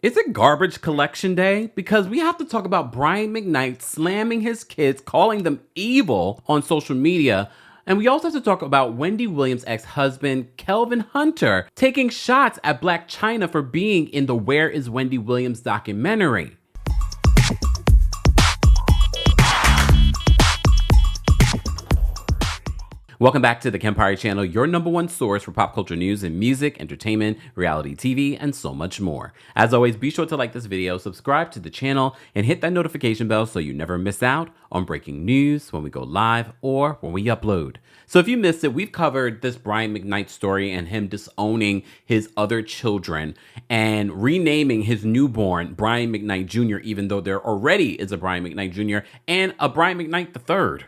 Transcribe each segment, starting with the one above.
Is it garbage collection day? Because we have to talk about Brian McKnight slamming his kids, calling them evil on social media. And we also have to talk about Wendy Williams' ex-husband, Kelvin Hunter, taking shots at Blac Chyna for being in the Where is Wendy Williams documentary. Welcome back to the Kempire channel, your number one source for pop culture news and music, entertainment, reality TV, and so much more. As always, be sure to like this video, subscribe to the channel, and hit that notification bell so you never miss out on breaking news when we go live or when we upload. So if you missed it, we've covered this Brian McKnight story and him disowning his other children and renaming his newborn Brian McKnight Jr., even though there already is a Brian McKnight Jr. and a Brian McKnight III.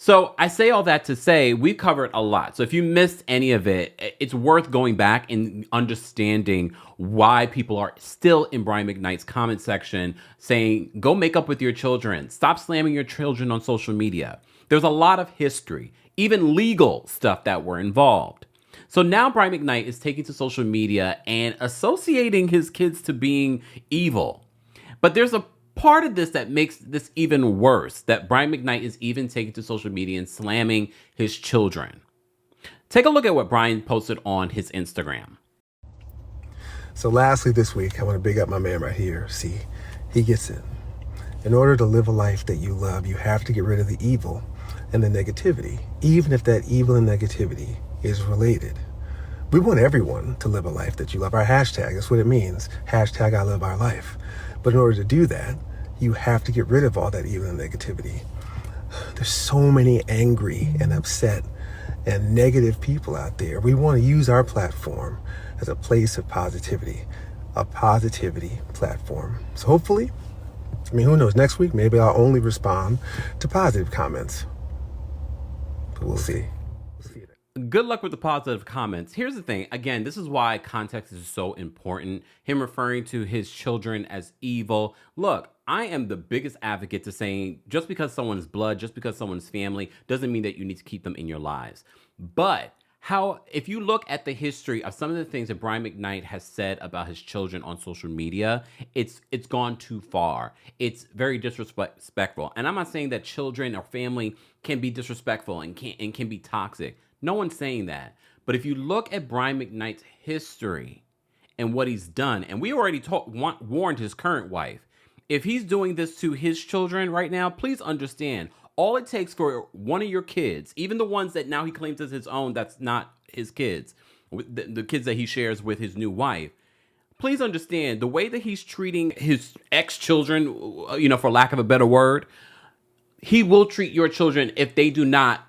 So I say all that to say we've covered a lot. So if you missed any of it, it's worth going back and understanding why people are still in Brian McKnight's comment section saying, go make up with your children. Stop slamming your children on social media. There's a lot of history, even legal stuff that were involved. So now Brian McKnight is taking to social media and associating his kids to being evil. But there's a part of this that makes this even worse, that Brian McKnight is even taking to social media and slamming his children. Take a look at what Brian posted on his Instagram. So lastly this week, I want to big up my man right here. See, he gets it. In order to live a life that you love, you have to get rid of the evil and the negativity, even if that evil and negativity is related. We want everyone to live a life that you love. Our hashtag, that's what it means. Hashtag I love our life. But in order to do that, you have to get rid of all that evil and negativity. There's so many angry and upset and negative people out there. We want to use our platform as a place of positivity, a positivity platform. So hopefully, who knows, next week, maybe I'll only respond to positive comments. But we'll see. Good luck with the positive comments. Here's the thing. Again, this is why context is so important. Him referring to his children as evil. Look, I am the biggest advocate to saying just because someone's blood, just because someone's family, doesn't mean that you need to keep them in your lives. But if you look at the history of some of the things that Brian McKnight has said about his children on social media, it's gone too far. It's very disrespectful. And I'm not saying that children or family can be disrespectful and can be toxic. No one's saying that. But if you look at Brian McKnight's history and what he's done, and we already warned his current wife, if he's doing this to his children right now, please understand, all it takes for one of your kids, even the ones that now he claims as his own, that's not his kids, the kids that he shares with his new wife, please understand the way that he's treating his ex-children, for lack of a better word, he will treat your children if they do not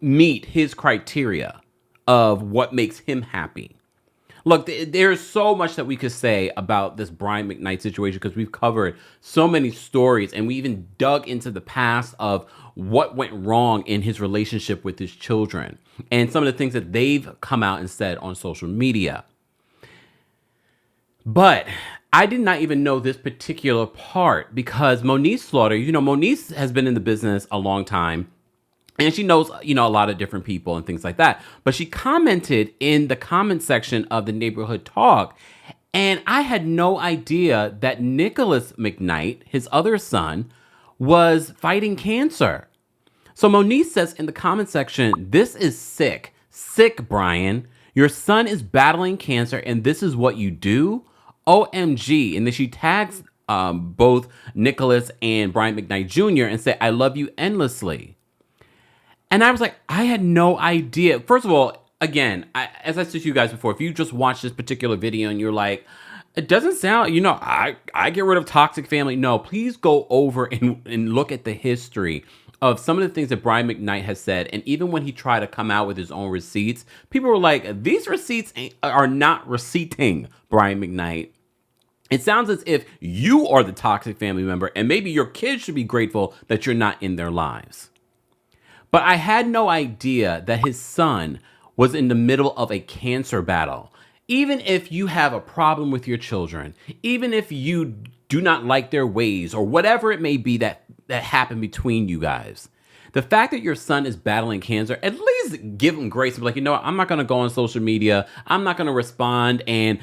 meet his criteria of what makes him happy. Look, there's so much that we could say about this Brian McKnight situation because we've covered so many stories and we even dug into the past of what went wrong in his relationship with his children and some of the things that they've come out and said on social media. But I did not even know this particular part because Moniece Slaughter, Moniece has been in the business a long time. And she knows, a lot of different people and things like that. But she commented in the comment section of the Neighborhood Talk. And I had no idea that Nicholas McKnight, his other son, was fighting cancer. So Moniece says in the comment section, this is sick. Sick, Brian. Your son is battling cancer and this is what you do? OMG. And then she tags both Nicholas and Brian McKnight Jr. and said, I love you endlessly. And I was like, I had no idea. First of all, again, as I said to you guys before, if you just watch this particular video and you're like, it doesn't sound, I get rid of toxic family. No, please go over and look at the history of some of the things that Brian McKnight has said. And even when he tried to come out with his own receipts, people were like, these receipts are not receipting Brian McKnight. It sounds as if you are the toxic family member and maybe your kids should be grateful that you're not in their lives. But I had no idea that his son was in the middle of a cancer battle. Even if you have a problem with your children, even if you do not like their ways or whatever it may be that happened between you guys, the fact that your son is battling cancer, at least give him grace and be like, I'm not going to go on social media. I'm not going to respond and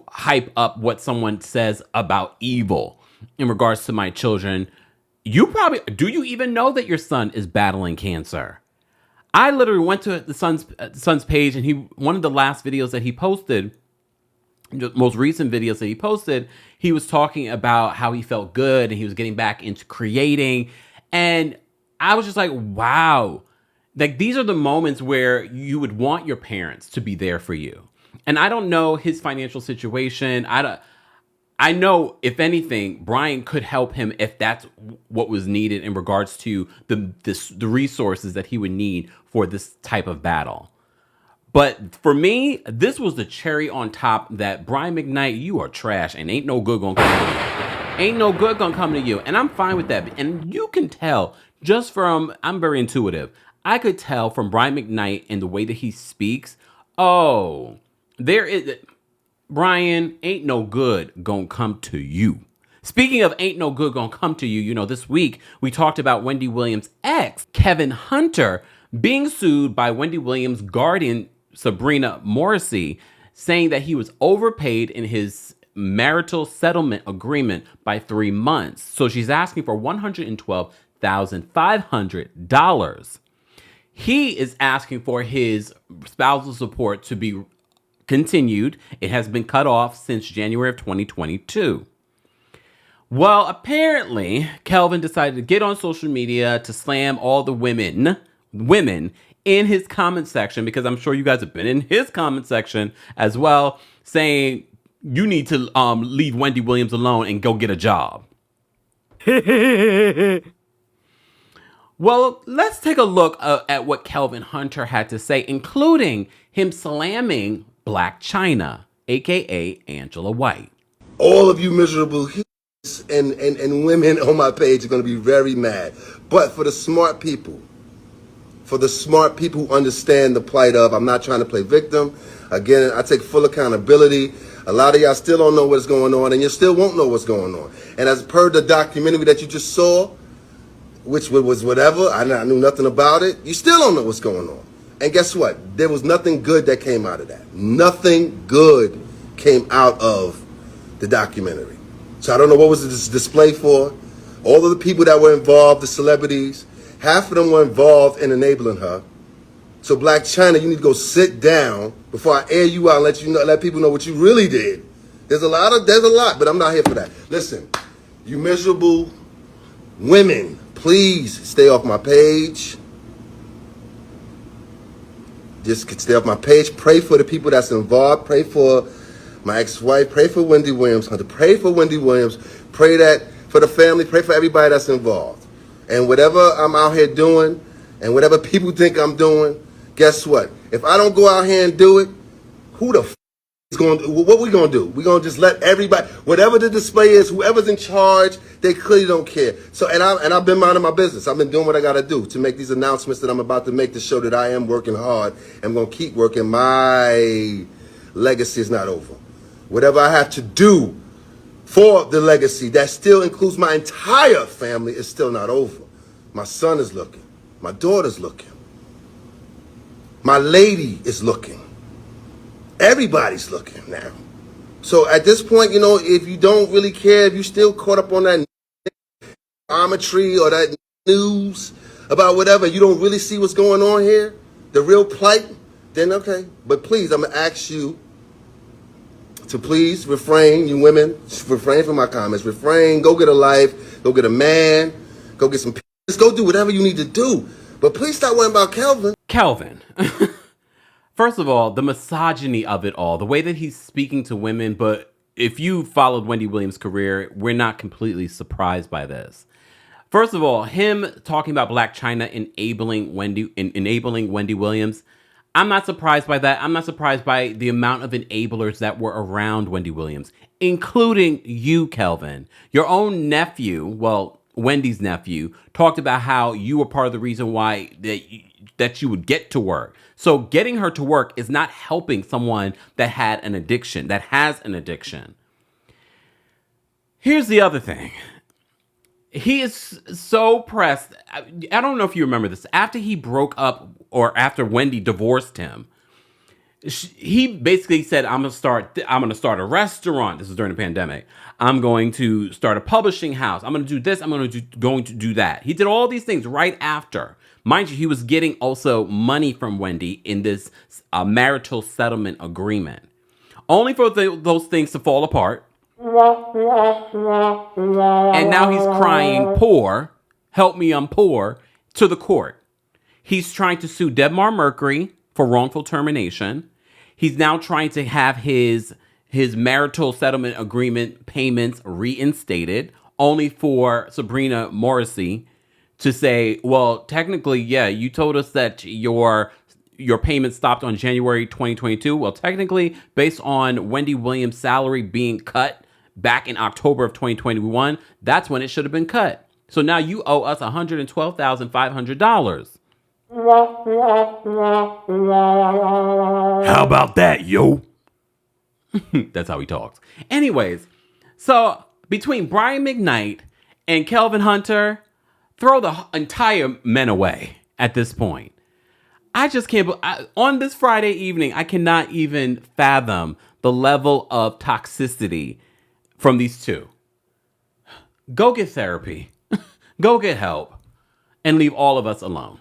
hype up what someone says about evil in regards to my children, do you even know that your son is battling cancer? I literally went to the son's page, and one of the last videos that he posted, the most recent videos that he posted, he was talking about how he felt good and he was getting back into creating. And I was just like, wow. Like, these are the moments where you would want your parents to be there for you. And I don't know his financial situation. I know, if anything, Brian could help him if that's what was needed in regards to the resources that he would need for this type of battle. But for me, this was the cherry on top that Brian McKnight, you are trash and ain't no good gonna come to you. Ain't no good gonna come to you. And I'm fine with that. And you can tell just from, I'm very intuitive. I could tell from Brian McKnight and the way that he speaks, Brian, ain't no good gonna come to you. Speaking of ain't no good gonna come to you, this week we talked about Wendy Williams' ex, Kelvin Hunter, being sued by Wendy Williams' guardian, Sabrina Morrissey, saying that he was overpaid in his marital settlement agreement by 3 months. So she's asking for $112,500. He is asking for his spousal support to be continued. It has been cut off since January of 2022. Well, apparently, Kelvin decided to get on social media to slam all the women in his comment section, because I'm sure you guys have been in his comment section as well, saying you need to leave Wendy Williams alone and go get a job. Well, let's take a look at what Kelvin Hunter had to say, including him slamming Blac Chyna, aka Angela White. All of you miserable and women on my page are going to be very mad. But for the smart people who understand the plight of, I'm not trying to play victim. Again, I take full accountability. A lot of y'all still don't know what's going on, and you still won't know what's going on. And as per the documentary that you just saw, which was whatever, I knew nothing about it, you still don't know what's going on. And guess what? There was nothing good that came out of that. Nothing good came out of the documentary. So I don't know what was this display for. All of the people that were involved, the celebrities, half of them were involved in enabling her. So Blac Chyna, you need to go sit down before I air you out and let people know what you really did. There's a lot, but I'm not here for that. Listen, you miserable women, please stay off my page. Just stay off my page. Pray for the people that's involved. Pray for my ex-wife. Pray for Wendy Williams Hunter. Pray for Wendy Williams. Pray that for the family. Pray for everybody that's involved. And whatever I'm out here doing, and whatever people think I'm doing, guess what? If I don't go out here and do it, who the f is going to, what we going to do? We're going to just let everybody, whatever the display is, whoever's in charge, they clearly don't care. So, and I've been minding my business. I've been doing what I got to do to make these announcements that I'm about to make to show that I am working hard. I'm going to keep working. My legacy is not over. Whatever I have to do for the legacy, that still includes my entire family, is still not over. My son is looking. My daughter's looking. My lady is looking. Everybody's looking now. So at this point, if you don't really care, if you still caught up on that geometry or that news about whatever, you don't really see what's going on here, the real plight, then okay. But please, I'm going to ask you to please refrain, you women, refrain from my comments. Refrain, go get a life, go get a man, go get some peace, go do whatever you need to do. But please stop worrying about Kelvin. Kelvin. First of all, the misogyny of it all, the way that he's speaking to women, but if you followed Wendy Williams' career, we're not completely surprised by this. First of all, him talking about Blac Chyna enabling Wendy Williams, I'm not surprised by that. I'm not surprised by the amount of enablers that were around Wendy Williams, including you, Kelvin. Your own nephew, well, Wendy's nephew, talked about how you were part of the reason why that you would get to work. So getting her to work is not helping someone that had an addiction, that has an addiction. Here's the other thing. He is so pressed. I don't know if you remember this. After he broke up, or after Wendy divorced him, he basically said, I'm gonna start a restaurant. This is during the pandemic. I'm going to start a publishing house. I'm gonna do this. I'm going to do that. He did all these things right after. Mind you, he was getting also money from Wendy in this marital settlement agreement, only for those things to fall apart. And now he's crying, poor, help me, I'm poor, to the court. He's trying to sue Debmar Mercury for wrongful termination. He's now trying to have his marital settlement agreement payments reinstated, only for Sabrina Morrissey to say, well, technically, yeah, you told us that your payment stopped on January 2022. Well, technically, based on Wendy Williams' salary being cut back in October of 2021, that's when it should have been cut. So now you owe us $112,500. How about that, yo? That's how he talks. Anyways, so between Brian McKnight and Kelvin Hunter, throw the entire men away at this point. I just can't. On this Friday evening, I cannot even fathom the level of toxicity from these two. Go get therapy. Go get help. And leave all of us alone.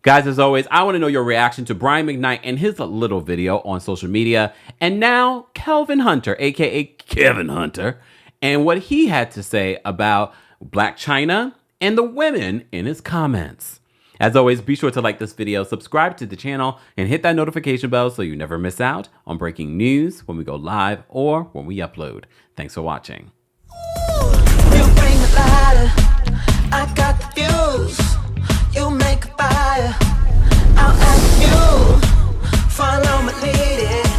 Guys, as always, I want to know your reaction to Brian McKnight and his little video on social media. And now, Kelvin Hunter, a.k.a. Kevin Hunter, and what he had to say about Blac Chyna and the women in his comments. As always, be sure to like this video, subscribe to the channel, and hit that notification bell so you never miss out on breaking news when we go live or when we upload. Thanks for watching. You bring the lighter, I got the fuse. You make a fire, I'll ask you, follow my lead.